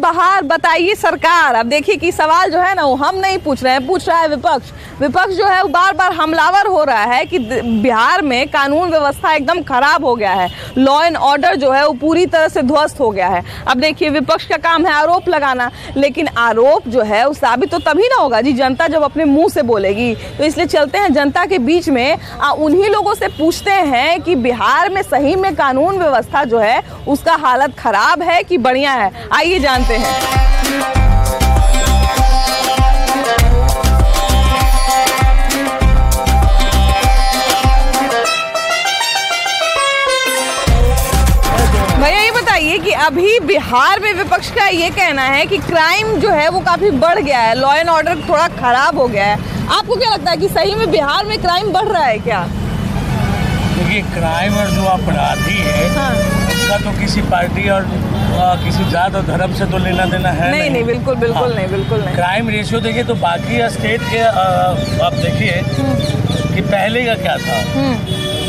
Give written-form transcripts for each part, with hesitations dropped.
बाहर बताइए सरकार। अब देखिए कि सवाल जो है ना वो हम नहीं पूछ रहे हैं, पूछ रहा है विपक्ष। विपक्ष जो है वो बार बार हमलावर हो रहा है कि बिहार में कानून व्यवस्था एकदम खराब हो गया है, लॉ एंड ऑर्डर जो है वो पूरी तरह से ध्वस्त हो गया है। अब देखिए विपक्ष का काम है आरोप लगाना, लेकिन आरोप जो है वो साबित तो तभी ना होगा जी जनता जब अपने मुंह से बोलेगी। तो इसलिए चलते हैं जनता के बीच में, उन्हीं लोगों से पूछते हैं कि बिहार में सही में कानून व्यवस्था जो है उसका हालत खराब है कि बढ़िया है। आइए जानते हैं। भैया ये बताइए कि अभी बिहार में विपक्ष का ये कहना है कि क्राइम जो है वो काफी बढ़ गया है, लॉ एंड ऑर्डर थोड़ा खराब हो गया है। आपको क्या लगता है कि सही में बिहार में क्राइम बढ़ रहा है क्या? देखिए क्राइम और जो अपराधी है उसका तो किसी पार्टी और किसी जात और धर्म से तो लेना देना है नहीं, बिल्कुल नहीं। क्राइम रेशियो देखिए तो बाकी स्टेट के आप देखिए कि पहले का क्या था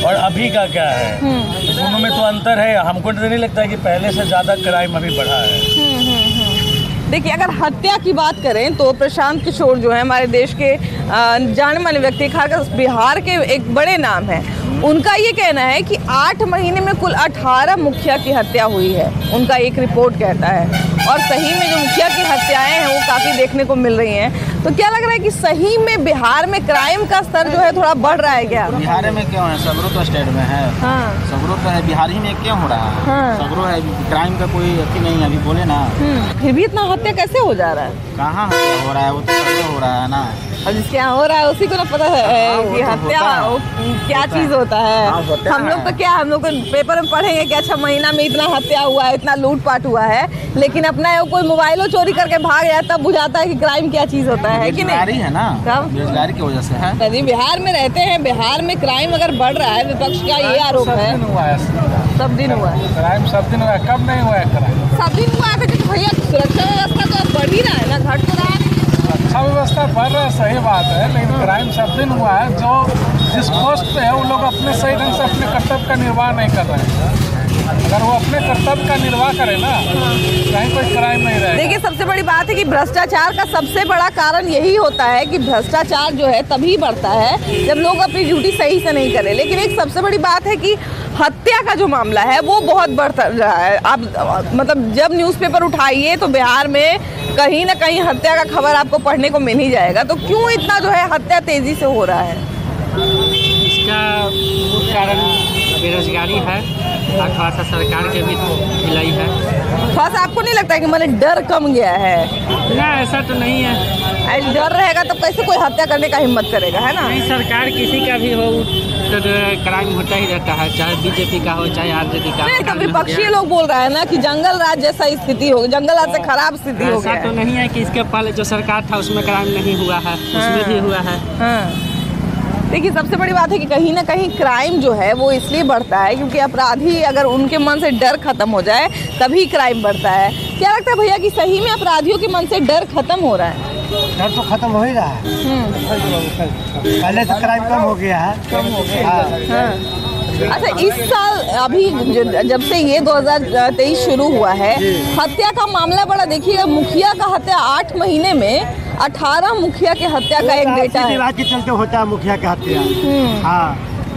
और अभी का क्या है, दोनों में तो अंतर है। हमको तो नहीं लगता है कि पहले से ज़्यादा क्राइम अभी बढ़ा है। देखिए अगर हत्या की बात करें तो प्रशांत किशोर जो है हमारे देश के जाने माने व्यक्ति, खासकर बिहार के एक बड़े नाम है, उनका ये कहना है कि 8 महीने में कुल 18 मुखिया की हत्या हुई है, उनका एक रिपोर्ट कहता है। और सही में जो मुखिया की हत्याएं हैं वो काफ़ी देखने को मिल रही हैं। तो क्या लग रहा है कि सही में बिहार में क्राइम का स्तर जो है थोड़ा बढ़ रहा है क्या? बिहार में क्यों है, सगरो तो स्टेट में है। सगरो तो है, बिहार ही में क्यों हो रहा है? सगरो है, क्राइम का कोई अति नहीं है, अभी बोले ना। फिर भी इतना हत्या कैसे हो जा रहा है? कहाँ हत्या हो रहा है, वो तो सगरो हो रहा है ना। और जिसके यहाँ हो रहा है उसी को ना पता है कि हत्या क्या चीज होता है। हम लोग तो क्या, हम लोग तो पेपर में पढ़ेंगे कि अच्छा महीना में इतना हत्या हुआ है, इतना लूटपाट हुआ है, लेकिन अपना कोई मोबाइलो चोरी करके भाग गया तब बुझाता है कि क्राइम क्या चीज होता है कि नहीं? है ना, बेरोजगारी की वजह से है। यदि बिहार में रहते हैं, बिहार में क्राइम अगर बढ़ रहा है, विपक्ष का ये आरोप है। सब दिन हुआ है क्राइम, सब दिन हुआ है, कब नहीं हुआ है क्राइम? सब दिन हुआ है। तो भैया सुरक्षा व्यवस्था तो अब बढ़ ही रहा है ना, घट तो रहा है। सुरक्षा व्यवस्था बढ़ रहा है, सही बात है, लेकिन क्राइम सब दिन हुआ है। जो जिस पोस्ट पे है वो लोग अपने सही ढंग से अपने कर्तव्य का निर्वाह नहीं कर रहे हैं। अगर वो अपने कर्तव्य का निर्वाह करे ना, कहीं कोई क्राइम नहीं रहेगा। देखिए सबसे बड़ी बात है कि भ्रष्टाचार का सबसे बड़ा कारण यही होता है कि भ्रष्टाचार जो है तभी बढ़ता है जब लोग अपनी ड्यूटी सही से नहीं करें। लेकिन एक सबसे बड़ी बात है कि हत्या का जो मामला है वो बहुत बढ़ रहा है। आप मतलब जब न्यूज़पेपर उठाइए तो बिहार में कहीं ना कहीं हत्या का खबर आपको पढ़ने को मिल ही जाएगा। तो क्यों इतना जो है हत्या तेजी से हो रहा है? इसका मुख्य कारण बेरोजगारी है और थोड़ा सा सरकार के भी ढिलाई है। थोड़ा सा आपको नहीं लगता है कि मतलब डर कम गया है? ना, ऐसा तो नहीं है। डर रहेगा तो कैसे कोई हत्या करने का हिम्मत करेगा, है ना? नहीं, सरकार किसी का भी हो तो क्राइम होता ही रहता है, चाहे बीजेपी का हो चाहे आरजेडी का। नहीं, तो विपक्षी लोग बोल रहा है ना कि जंगल राज जैसा स्थिति हो, जंगल राज से खराब स्थिति हो गया। ऐसा तो नहीं है कि इसके पहले जो सरकार था उसमें क्राइम नहीं हुआ है, उसमें भी हुआ है। देखिए सबसे बड़ी बात है कि कहीं ना कहीं क्राइम जो है वो इसलिए बढ़ता है क्योंकि अपराधी अगर उनके मन से डर खत्म हो जाए तभी क्राइम बढ़ता है। क्या लगता है भैया कि सही में अपराधियों के मन से डर खत्म हो रहा है? डर तो खत्म हो ही रहा है। पहले से क्राइम कम हो गया है। अच्छा, इस साल अभी जब से ये 2023 शुरू हुआ है, हत्या का मामला बड़ा देखिएगा। मुखिया का हत्या 8 महीने में 18 मुखिया के हत्या का एक डेटा है। विवाद के चलते होता है मुखिया की हत्या।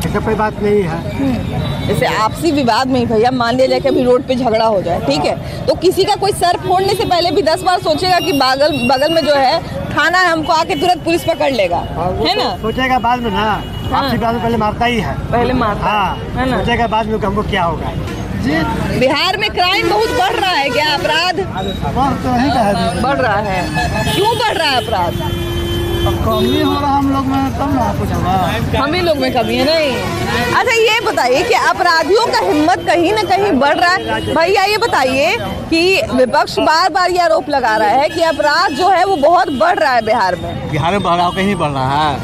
ऐसा कोई बात नहीं है। जैसे आपसी विवाद में ही भैया मान लिया जाए कि अभी रोड पे झगड़ा हो जाए, ठीक है, तो किसी का कोई सर फोड़ने से पहले भी 10 बार सोचेगा कि बगल में जो है थाना है, हमको आके तुरंत पुलिस पकड़ लेगा, है ना? सोचेगा बाद में ना, आपसी विवाद में पहले मारता ही है, पहले मारता है ना? सोचेगा बाद में हमको क्या होगा। बिहार में क्राइम बहुत बढ़ रहा है क्या? अपराध बढ़ रहा है। क्यों बढ़ रहा है अपराध? कमी हो रहा हम लोग में, तब ना कुछ होगा। हम ही लोग में कमी है नहीं। अच्छा ये बताइए कि अपराधियों का हिम्मत कहीं ना कहीं बढ़ रहा है। भैया ये बताइए कि विपक्ष बार बार ये आरोप लगा रहा है कि अपराध जो है वो बहुत बढ़ रहा है बिहार में। बिहार में बढ़ाव कहीं बढ़ रहा है,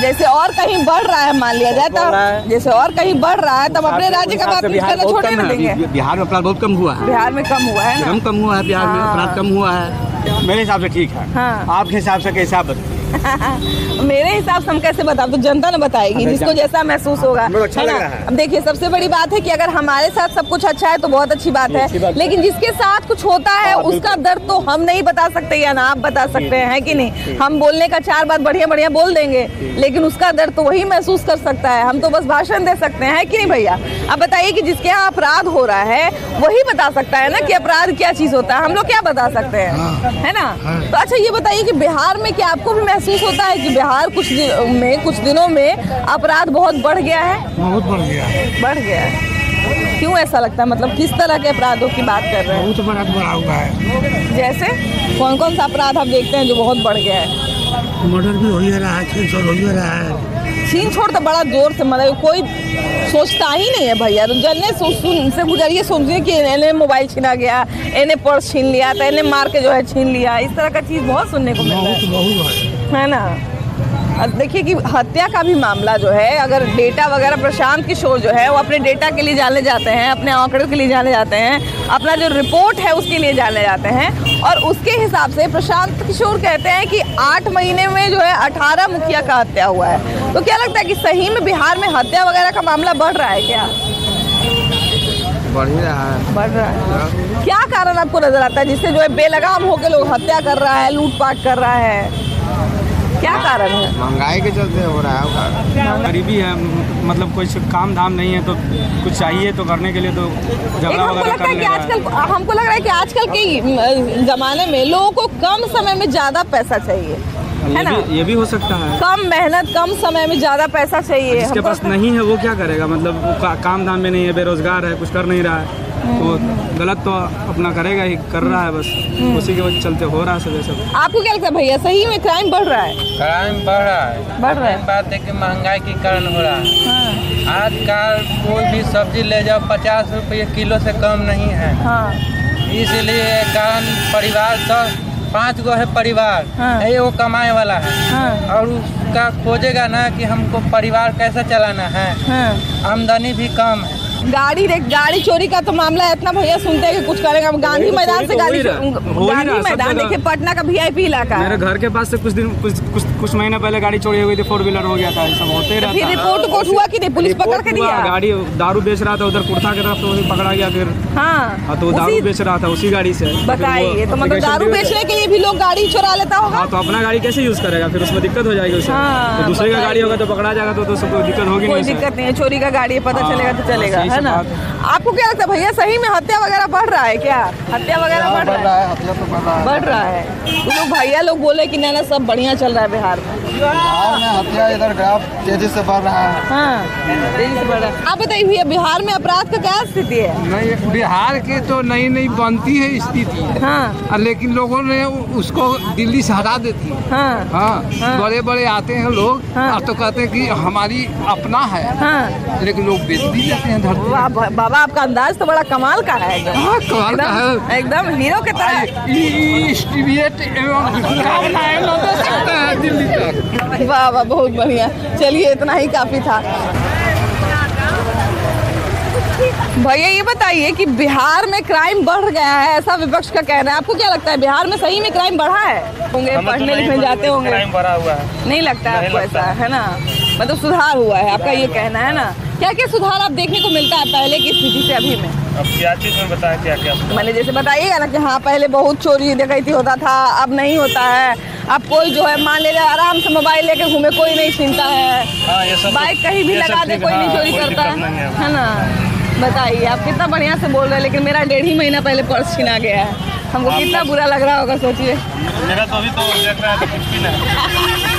जैसे और कहीं बढ़ रहा है, मान लिया जाए तब जैसे और कहीं बढ़ रहा है तब अपने राज्य का बात करना छोड़ने न देंगे। बिहार में अपराध बहुत कम हुआ है। बिहार में कम हुआ है ना? कम हुआ है, बिहार में अपराध कम हुआ है। मेरे हिसाब से ठीक है। आपके हिसाब से कैसा बताइए? मेरे हिसाब से हम कैसे बताओ, तो जनता ने बताएगी जिसको जैसा महसूस होगा, है ना। अब देखिए सबसे बड़ी बात है कि अगर हमारे साथ सब कुछ अच्छा है तो बहुत अच्छी बात है, लेकिन जिसके साथ कुछ होता है उसका दर्द तो हम नहीं बता सकते या ना आप बता सकते हैं, है कि नहीं। हम बोलने का 4 बात बढ़िया बढ़िया बोल देंगे, लेकिन उसका दर्द तो वही महसूस कर सकता है। हम तो बस भाषण दे सकते हैं, है कि नहीं भैया। अब बताइए कि जिसके यहाँ अपराध हो रहा है वही बता सकता है ना कि अपराध क्या चीज होता है, हम लोग क्या बता सकते हैं, है ना। तो अच्छा ये बताइए कि बिहार में क्या आपको भी महसूस होता है कि बिहार कुछ दिनों में अपराध बहुत बढ़ गया है? बहुत बढ़ गया है। बढ़ गया है, क्यों ऐसा लगता है, मतलब किस तरह के अपराधों की बात कर रहे हैं? बहुत बड़ा बढ़ा हुआ है। जैसे कौन कौन सा अपराध आप देखते हैं जो बहुत बढ़ गया है? मर्डर भी हो ही रहा है, छीन छोड़ हो ही रहा है। छीन छोड़ तो बड़ा जोर से, मतलब कोई सोचता ही नहीं है भैया। तो जन्ने से गुजरिए, सोचिए कि इन्हें मोबाइल छीना गया, इन्हें पर्स छीन लिया, तो इन्हें मार के जो है छीन लिया, इस तरह का चीज बहुत सुनने को मिलता है ना। अब देखिए कि हत्या का भी मामला जो है, अगर डेटा वगैरह प्रशांत किशोर जो है वो अपने डेटा के लिए जाने जाते हैं, अपने आंकड़ों के लिए जाने जाते हैं, अपना जो रिपोर्ट है उसके लिए जाने जाते हैं, और उसके हिसाब से प्रशांत किशोर कहते हैं कि 8 महीने में जो है 18 मुखिया का हत्या हुआ है। तो क्या लगता है कि सही में बिहार में हत्या वगैरह का मामला बढ़ रहा है क्या? बढ़ ही रहा है। बढ़ रहा है। क्या कारण आपको नजर आता है जिससे जो है बेलगाम होकर लोग हत्या कर रहा है, लूटपाट कर रहा है, क्या कारण है? महंगाई के चलते हो रहा है। गरीबी है, मतलब कोई काम धाम नहीं है, तो कुछ चाहिए तो करने के लिए तो झगड़ा वगैरह कर लेगा। हमको लग रहा है कि आजकल के ज़माने में लोगों को कम समय में ज़्यादा पैसा चाहिए, है ना। ये भी हो सकता है, कम मेहनत कम समय में ज़्यादा पैसा चाहिए। जिसके पास नहीं है वो क्या करेगा, मतलब वो काम धाम में नहीं है, बेरोजगार है, कुछ कर नहीं रहा है, तो गलत तो अपना करेगा ही, कर रहा है बस, उसी के चलते हो रहा है सब। सब आपको क्या लगता है भैया, सही में क्राइम बढ़ रहा है? क्राइम बढ़ रहा है, बढ़ रहा है। बात है कि महंगाई के कारण हो रहा है। आजकल कोई भी सब्जी ले जाओ 50 रुपये किलो से कम नहीं है। इसलिए कारण परिवार सब 5 गो है परिवार, यही वो कमाए वाला है, और उसका खोजेगा ना कि हमको परिवार कैसे चलाना है। आमदनी भी कम है। गाड़ी चोरी का तो मामला है इतना भैया, सुनते हैं कि कुछ करेगा। गांधी मैदान से गांधी मैदान देखिए, पटना का VIP इलाका है। मेरे घर के पास से कुछ महीने पहले गाड़ी चोरी हो गई थी, 4 व्हीलर हो गया था, सब होते रहता। फिर रिपोर्ट हुआ कि नहीं, पुलिस पकड़ के दिया? गाड़ी दारू बेच रहा था उधर कुर्ता की तरफ, तो पकड़ा गया। फिर हाँ तो दारू बेच रहा था उसी गाड़ी से। बताइए, तो मतलब दारू बेचने के लिए भी लोग गाड़ी चुरा लेता होगा। हाँ, तो अपना गाड़ी कैसे यूज करेगा, फिर उसमें दिक्कत हो जाएगी उसे। तो दूसरे का गाड़ी होगा तो पकड़ा जाएगा, तो सबको दिक्कत होगी। कोई दिक्कत नहीं है, चोरी का गाड़ी है, पता चलेगा तो चलेगा, है ना। आपको क्या लगता है भैया, सही में हत्या वगैरह बढ़ रहा है क्या? हत्या वगैरह बढ़ रहा है? हत्या तो बढ़ रहा है। तो लोग भैया लोग बोले कि ना सब बढ़िया चल रहा है बिहार में। बिहार में हत्या इधर ग्राफ तेजी से बढ़ रहा है। हाँ, तेजी से बढ़ रहा है। आप बताइए भैया, बिहार में अपराध का क्या स्थिति है? नहीं, बिहार की तो नई नई बनती है स्थिति, हाँ, लेकिन लोगों ने उसको दिल्ली से हटा देती है। हाँ, हाँ, बड़े बड़े आते हैं लोग, तो कहते हैं कि हमारी अपना है, हाँ, लेकिन लोग बेच भी देते हैं धरती। बाबा आपका अंदाज तो बड़ा कमाल का है, कमाल का है, एकदम हीरो की तरह। दिल्ली तक। वाह वाह, बहुत बढ़िया। चलिए, इतना ही काफी था। भैया ये बताइए कि बिहार में क्राइम बढ़ गया है, ऐसा विपक्ष का कहना है। आपको क्या लगता है, बिहार में सही में क्राइम बढ़ा है? होंगे पढ़ने लिखने जाते होंगे, क्राइम बढ़ा हुआ है। नहीं लगता है आपको ऐसा, है ना? मतलब सुधार हुआ है, आपका ये कहना है ना। क्या क्या सुधार आप देखने को मिलता है पहले की स्थिति से अभी में? अब क्या चीज में बताया, क्या क्या? मैंने जैसे बताइएगा ना कि हाँ पहले बहुत चोरी डकैती होता था, अब नहीं होता है। अब कोई जो है मान लीजिए आराम से मोबाइल लेके घूमे, कोई नहीं छीनता है। बाइक कहीं भी लगा दे, कोई नहीं चोरी करता है ना। बताइए, आप कितना बढ़िया से बोल रहे हैं, लेकिन मेरा 1.5 महीना पहले पर्स छीना गया है। हमको कितना बुरा लग रहा होगा, सोचिए। मेरा तो अभी तो देख रहा है तो कुछ भी नहीं।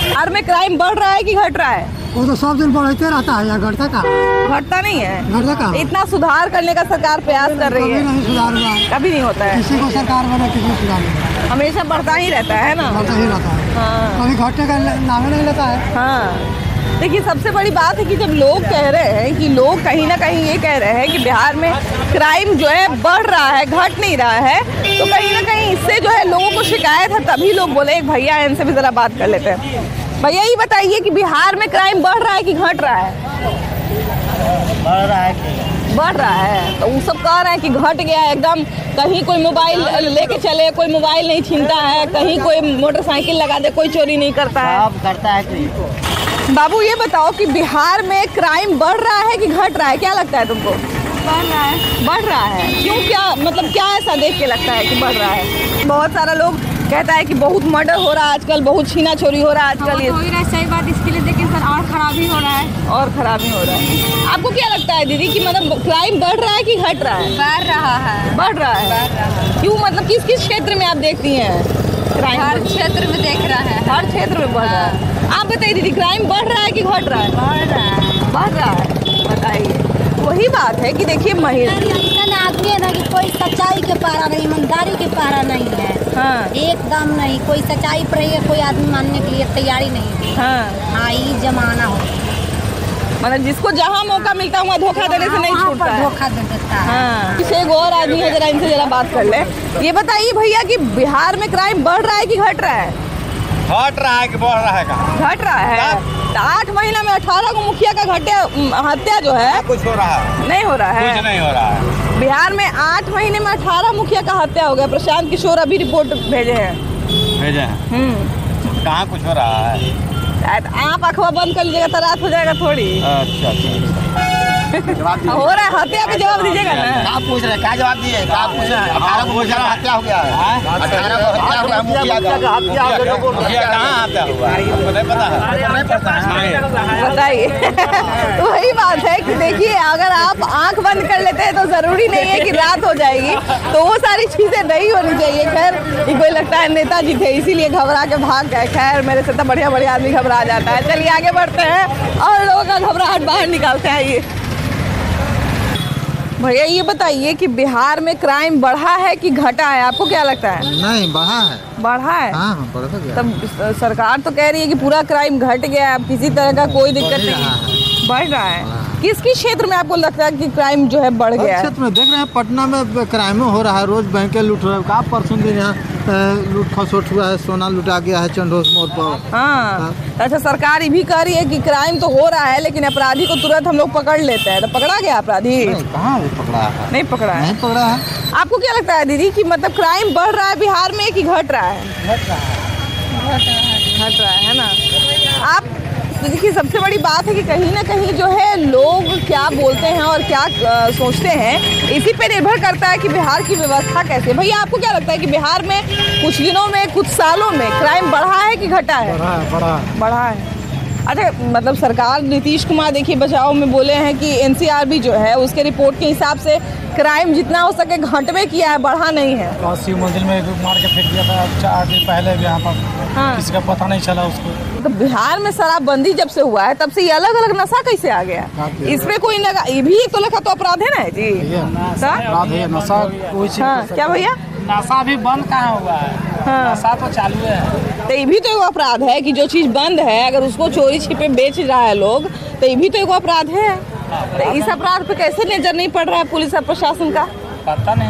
बिहार में क्राइम बढ़ रहा है कि घट रहा है? वो तो सब दिन बढ़ते रहता है, या घटता कहाँ? घटता नहीं है। घटता कहाँ? इतना सुधार करने का सरकार प्रयास कर रही है, नहीं सुधार हुआ, कभी नहीं होता है। किसी को सरकार बना, किसी को सुधार नहीं, हमेशा बढ़ता ही रहता है ना, बढ़ता ही रहता है। हाँ, कभी घटने का नाम नहीं लेता है। हाँ। देखिए, सबसे बड़ी बात है कि जब लोग कह रहे हैं कि लोग कहीं ना कहीं ये कह रहे हैं कि बिहार में क्राइम जो है बढ़ रहा है, घट नहीं रहा है, तो कहीं ना कहीं इससे जो है लोगों को शिकायत है। तभी लोग बोले, एक भैया है, इनसे भी जरा बात कर लेते हैं। भैया ये बताइए कि बिहार में क्राइम बढ़ रहा है कि घट रहा है? बढ़ रहा है। बढ़ रहा है। तो वो सब कह रहे हैं कि घट गया है एकदम, कहीं कोई मोबाइल लेके चले कोई मोबाइल नहीं छीनता है, कहीं कोई मोटरसाइकिल लगा दे कोई चोरी नहीं करता है। सब करता है। बाबू ये बताओ कि बिहार में क्राइम बढ़ रहा है कि घट रहा है, क्या लगता है तुमको? बढ़ रहा है। बढ़ रहा है, क्यों? क्या मतलब क्या ऐसा देख के लगता है कि बढ़ रहा है? बहुत सारा लोग कहता है कि बहुत मर्डर हो रहा है आजकल, बहुत छीना चोरी हो रहा है आजकल। ये हो ही रहा है, सही बात, इसके लिए लेकिन सर और खराबी हो रहा है। और खराबी हो रहा है। आपको क्या लगता है दीदी कि मतलब क्राइम बढ़ रहा है कि घट रहा है? बढ़ रहा है। बढ़ रहा है। क्यों? मतलब किस किस क्षेत्र में आप देखती हैं क्राइम? हर क्षेत्र में देख रहा है। हर क्षेत्र में बढ़ रहा है। आप बताइए दीदी, क्राइम बढ़ रहा है कि घट रहा है? बढ़ रहा है। बढ़ रहा है, बताइए। वही बात है कि देखिए महिला आदमी है ना कि कोई सच्चाई के पारा नहीं, ईमानदारी के पारा नहीं है। हाँ। एकदम नहीं, कोई सच्चाई पर है, कोई आदमी मानने के लिए तैयारी नहीं है। हाँ, ये जमाना हो, मतलब जिसको जहाँ मौका मिलता है वहाँ धोखा देने से नहीं छूटता है। धोखा दे देता है। हाँ। किसी एक और आदमी है, जरा इनसे जरा बात कर ले। ये बताइए भैया कि बिहार में क्राइम बढ़ रहा है कि घट रहा है? घट रहा है कि बढ़ रहा है? घट रहा है। 8 महीना में 18 को मुखिया का हत्या जो है कुछ हो रहा है? नहीं हो रहा है। कुछ नहीं हो रहा है। बिहार में 8 महीने में 18 मुखिया का हत्या हो गया। प्रशांत किशोर अभी रिपोर्ट भेजे हैं। कहाँ कुछ हो रहा है? आप अखबार बंद कर लीजिएगा तो रात हो जाएगा थोड़ी। अच्छा हो रहा है, हत्या का जवाब दीजिएगा ना। क्या पूछ रहे हैं? क्या जवाब दिए? क्या पूछ रहे हैं? 18 को मुखिया का हत्या हो गया है। 18 को हत्या हुआ है मुखिया का। मुखिया कहाँ हत्या हुआ है? आपको नहीं पता है? नहीं पता है, बताइए। तो वही बात है कि देखिए, अगर आप आंख बंद कर लेते हैं तो जरूरी नहीं है कि रात हो जाएगी, तो वो सारी चीजें नहीं होनी चाहिए। खैर, कोई लगता है नेताजी थे इसीलिए घबरा के भाग गए। खैर, मेरे से तो बढ़िया बढ़िया आदमी घबरा जाता है। चलिए आगे बढ़ते हैं और लोगों का घबराहट बाहर निकालते हैं। ये भैया ये बताइए कि बिहार में क्राइम बढ़ा है कि घटा है? आपको क्या लगता है? नहीं, बढ़ा है। बढ़ा है? हाँ, बढ़ गया। तब सरकार तो कह रही है कि पूरा क्राइम घट गया है, अब किसी तरह का कोई दिक्कत नहीं है। बढ़ रहा है। किस किस क्षेत्र में आपको लगता है कि क्राइम जो है बढ़ गया है? क्षेत्र में देख रहे हैं, पटना में क्राइम हो रहा है, रोज बैंकें लूट रहे हैं। आप परसों दिन यहाँ लूट खसोट हुआ है, सोना लुटा गया है चंडोस मोड़ पर। हाँ। अच्छा, सरकार ये भी कह रही है कि क्राइम तो हो रहा है लेकिन अपराधी को तुरंत हम लोग पकड़ लेते हैं। तो पकड़ा गया अपराधी? कहाँ पकड़ा है? नहीं पकड़ा है। नहीं पकड़ा है। आपको क्या लगता है दीदी कि मतलब क्राइम बढ़ रहा है बिहार में कि घट रहा है? घट रहा है ना। आप देखिए, सबसे बड़ी बात है कि कहीं ना कहीं जो है लोग क्या बोलते हैं और क्या सोचते हैं, इसी पे निर्भर करता है कि बिहार की व्यवस्था कैसे है। भैया आपको क्या लगता है कि बिहार में कुछ दिनों में, कुछ सालों में क्राइम बढ़ा है कि घटा है? बढ़ा है। अच्छा, मतलब सरकार नीतीश कुमार देखिए बचाव में बोले हैं कि NCRB जो है उसके रिपोर्ट के हिसाब से क्राइम जितना हो सके घटवे किया है, बढ़ा नहीं है। शिव मंदिर में मार के फेंक दिया था 4 दिन पहले भी यहाँ पर। हाँ। किसी का पता नहीं चला उसको। तो बिहार में शराबबंदी जब से हुआ है तब से ये अलग अलग नशा कैसे आ गया? इसमें कोई लगा, ये भी एक तो लिखा तो अपराध है ना जी? अपराध है, नशा कोई चीज। हाँ, क्या भैया? नशा भी बंद कहाँ हुआ है? हाँ। नशा तो चालू है। तो ये भी तो एक अपराध है कि जो चीज बंद है अगर उसको चोरी छिपे बेच रहा है लोग, तो ये भी तो एक अपराध है। तो इस अपराध पे कैसे नजर नहीं पड़ रहा है पुलिस और प्रशासन का? पता नहीं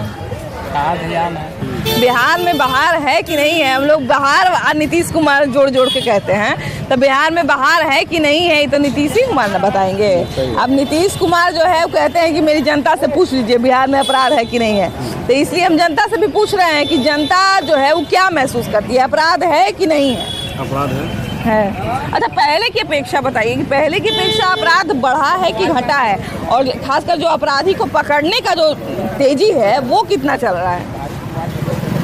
कहाँ ध्यान है। बिहार में बाहर है कि नहीं है? हम लोग बाहर और नीतीश कुमार जोड़ जोड़ के कहते हैं, तो बिहार में बाहर है कि नहीं है, तो नीतीश ही कुमार ना बताएंगे। अब नीतीश कुमार जो है वो कहते हैं कि मेरी जनता से पूछ लीजिए बिहार में अपराध है कि नहीं है। तो इसलिए हम जनता से भी पूछ रहे हैं कि जनता जो है वो क्या महसूस करती है, अपराध है कि नहीं है? अपराध है। अच्छा, पहले की अपेक्षा बताइए कि पहले की अपेक्षा अपराध बढ़ा है कि घटा है, और खासकर जो अपराधी को पकड़ने का जो तेजी है वो कितना चल रहा है?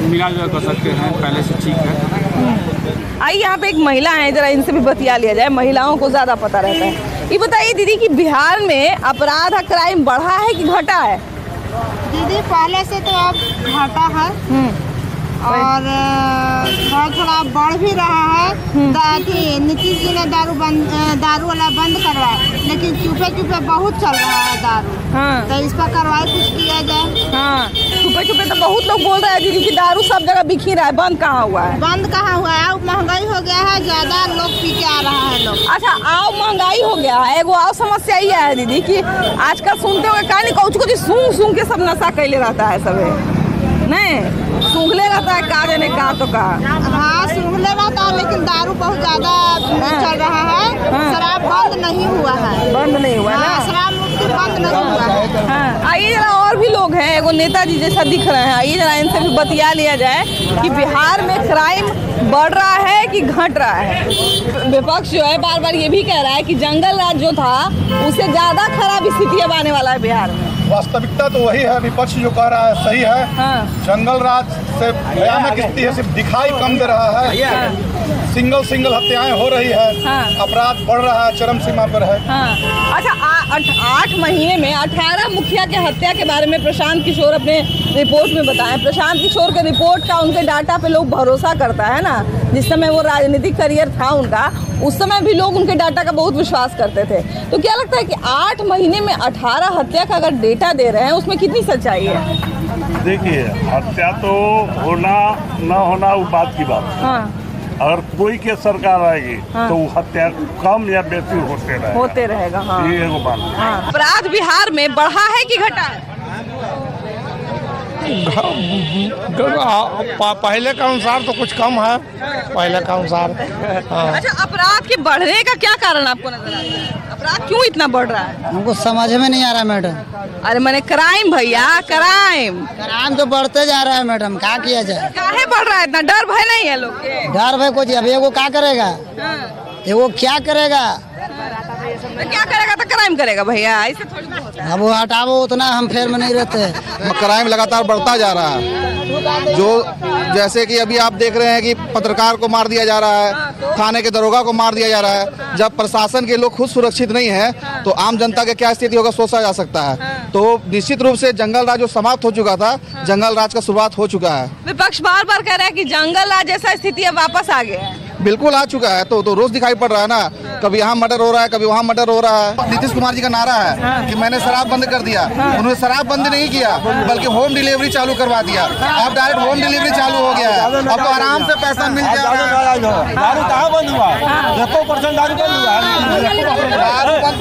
मिला जुला कर सकते हैं, पहले से ठीक है। आइए, यहाँ पे एक महिला है, जरा इनसे भी बतिया लिया जाए, महिलाओं को ज़्यादा पता रहता है। ये बताइए दीदी कि बिहार में अपराध और क्राइम बढ़ा है कि घटा है? दीदी पहले से तो अब घटा है और थोड़ा बढ़ भी रहा है। नीतीश जी ने दारू वाला बंद करवाया, लेकिन चुपे चुपे बहुत चल रहा है दारू। हाँ। तो इस पर कार्रवाई कुछ किया जाए। हाँ, चुपे चुपे तो बहुत लोग बोल रहे हैं दीदी कि दारू सब जगह बिखी रहा है, बंद कहाँ हुआ है? बंद कहाँ हुआ है? अब महंगाई हो गया है, ज्यादा लोग पी के आ रहा है लोग। अच्छा, आओ महंगाई हो गया है, एगो आओ समस्या ये है दीदी कि आजकल सुनते हो कहानी कुछ सूंघ सूंघ के सब नशा कैले रहता है, सब नहीं सूंघले रहता है, का जाने कहाँ तो कहाँ। हाँ, सूंघले रहता है, लेकिन दारू बहुत ज्यादा चल रहा है। शराब बंद नहीं हुआ है। बंद नहीं हुआ ना? शराब मुक्ति बंद नहीं हुआ है। आइए जरा, और भी लोग हैं, एगो नेताजी जैसा दिख रहे हैं, आइए जरा इनसे भी बतिया लिया जाए कि बिहार में क्राइम बढ़ रहा है कि घट रहा है। विपक्ष जो है बार बार ये भी कह रहा है कि जंगल राज जो था उससे ज़्यादा खराब स्थिति अब आने वाला है बिहार में। वास्तविकता तो वही है, विपक्ष जो कह रहा है सही है। हाँ। जंगल राज से भयानक स्थिति है, सिर्फ दिखाई कम दे रहा है। सिंगल हत्याएं हो रही है। हाँ। अपराध बढ़ रहा है, चरम सीमा पर है। हाँ। अच्छा, 8 महीने में 18 मुखिया के हत्या के बारे में प्रशांत किशोर अपने रिपोर्ट में बताएं। प्रशांत किशोर के रिपोर्ट का, उनके डाटा पे लोग भरोसा करता है ना। जिस समय वो राजनीतिक करियर था उनका, उस समय भी लोग उनके डाटा का बहुत विश्वास करते थे। तो क्या लगता है कि 8 महीने में 18 हत्या का अगर डेटा दे रहे हैं उसमें कितनी सच्चाई है? देखिए, हत्या तो होना न होना वो बात की बात है। हाँ। अगर कोई के सरकार आएगी। हाँ। तो वो हत्या कम या बेसी होते रहेगा। हाँ। ये एगो बात। हाँ। अपराध बिहार में बढ़ा है कि घटा है? पहले के अनुसार तो कुछ कम है, पहले के अनुसार। हाँ। अच्छा, अपराध के बढ़ने का क्या कारण आपको नजर आता है? अपराध क्यों इतना बढ़ रहा है? हमको समझ में नहीं आ रहा मैडम। अरे मैंने क्राइम भैया, क्राइम तो बढ़ते जा रहा है मैडम, क्या किया जाए? काहे बढ़ रहा है इतना? डर भय नहीं है लोग के? डर भय कुछ, अब एगो क्या करेगा? एगो क्या करेगा? तो क्या करेगा? तो क्राइम करेगा भैया, ऐसे थोड़ी ना होता है। अब वो हटावो, उतना हम फेर में नहीं रहते। क्राइम लगातार बढ़ता जा रहा है। जो जैसे कि अभी आप देख रहे हैं कि पत्रकार को मार दिया जा रहा है, थाने के दरोगा को मार दिया जा रहा है। जब प्रशासन के लोग खुद सुरक्षित नहीं है तो आम जनता की क्या स्थिति होगा सोचा जा सकता है। तो निश्चित रूप से जंगल राज जो समाप्त हो चुका था, जंगल राज का शुरुआत हो चुका है। विपक्ष बार बार कह रहा है कि जंगल राज जैसा स्थिति अब वापस आ गया है। बिल्कुल आ चुका है, तो रोज दिखाई पड़ रहा है ना। कभी यहाँ मर्डर हो रहा है, कभी वहाँ मर्डर हो रहा है। नीतीश कुमार जी का नारा है कि मैंने शराब बंद कर दिया। उन्होंने शराब बंद नहीं किया, बल्कि होम डिलीवरी चालू करवा दिया। अब डायरेक्ट होम डिलीवरी चालू हो गया है। अब तो आराम से पैसा मिल जाएगा। दारू कहाँ बंद हुआ? 100% दारू बंद हुआ।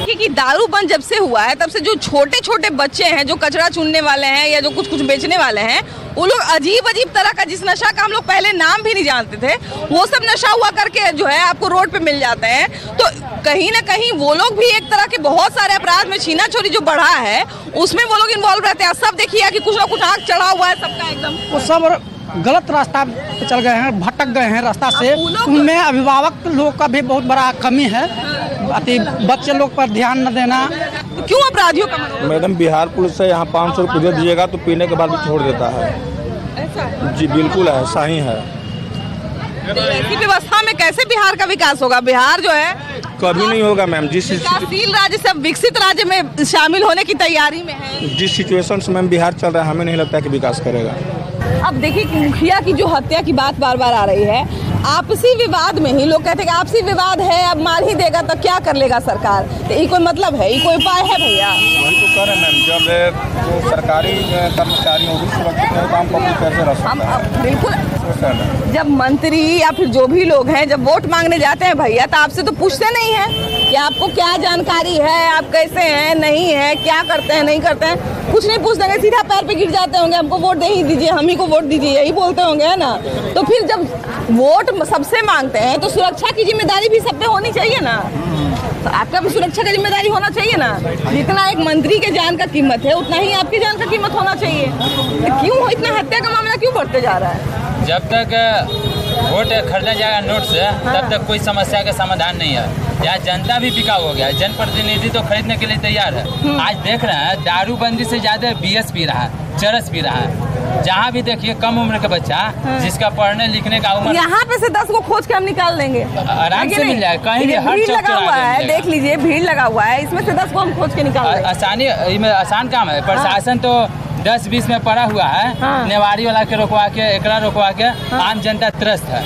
क्योंकि दारू बंद जब से हुआ है तब से जो छोटे छोटे बच्चे हैं, जो कचरा चुनने वाले हैं या जो कुछ बेचने वाले हैं, वो लोग अजीब तरह का, जिस नशा का हम लोग पहले नाम भी नहीं जानते थे, वो सब नशा हुआ करके जो है आपको रोड पे मिल जाते हैं। तो कहीं ना कहीं वो लोग भी एक तरह के बहुत सारे अपराध में, छीना चोरी जो बढ़ा है उसमें वो लोग इन्वॉल्व रहते हैं। सब देखिए कि कुछ ना कुछ आग चढ़ा हुआ है सबका एकदम। वो सब गलत रास्ता पे चल गए हैं, भटक गए हैं रास्ता से। उनमें अभिभावक लोग का भी बहुत बड़ा कमी है, बच्चे लोग पर ध्यान न देना। तो क्यों अपराधियों का? मैडम, बिहार पुलिस से यहाँ 500 रुपये दीजिएगा तो पीने के बाद भी छोड़ देता है। ऐसा? जी बिल्कुल ऐसा ही है। तो ऐसी व्यवस्था में कैसे बिहार का विकास होगा? बिहार जो है कभी नहीं होगा मैम। जिस विकासशील राज्य से विकसित राज्य में शामिल होने की तैयारी में है। जिस सिचुएशन से मैम बिहार चल रहा है, हमें नहीं लगता है कि विकास करेगा। अब देखिए कि मुखिया की जो हत्या की बात बार बार आ रही है, आपसी विवाद में ही लोग कहते हैं कि आपसी विवाद है, अब मार ही देगा तो क्या कर लेगा सरकार? तो ये कोई मतलब है, ये कोई उपाय है भैया? वही तो कह रहे हैं मैम, जब जो सरकारी कर्मचारी हो भी सुरक्षित है, काम पब्लिक कैसे रह सकता है? बिल्कुल। जब मंत्री या फिर जो भी लोग हैं जब वोट मांगने जाते हैं भैया, तो आपसे तो पूछते नहीं है कि आपको क्या जानकारी है, आप कैसे हैं, नहीं है, क्या करते हैं, नहीं करते हैं, कुछ नहीं पूछते हैं। सीधा पैर पे गिर जाते होंगे, हमको वोट दे ही दीजिए, हम ही को वोट दीजिए, यही बोलते होंगे, है ना? तो फिर जब वोट सबसे मांगते हैं तो सुरक्षा की जिम्मेदारी भी सब पे होनी चाहिए ना। तो आपका भी सुरक्षा की जिम्मेदारी होना चाहिए ना। जितना एक मंत्री के जान का कीमत है उतना ही आपकी जान का कीमत होना चाहिए। तो क्यों इतना हत्या का मामला क्यों बढ़ते जा रहा है? जब तक वोट खरीदा जाएगा नोट से, तब तक कोई समस्या का समाधान नहीं है। यहाँ जनता भी बिकाऊ हो गया है, जनप्रतिनिधि तो खरीदने के लिए तैयार है। आज देख रहे हैं दारूबंदी से ज्यादा बीएस पी रहा है, चरस पी रहा है। जहाँ भी देखिए कम उम्र का बच्चा जिसका पढ़ने लिखने का उम्र, यहाँ पे से 10 को खोज के हम निकाल देंगे, आराम से मिल जाए। कहीं भी हर भीड़ लगा हुआ है, देख लीजिए भीड़ लगा हुआ है, इसमें से 10 को हम खोज के निकाल आसानी, आसान काम है। प्रशासन तो 10-20 में पड़ा हुआ है, नेवारी वाला के रोकवा के, एकरा रोकवा के आम जनता त्रस्त है।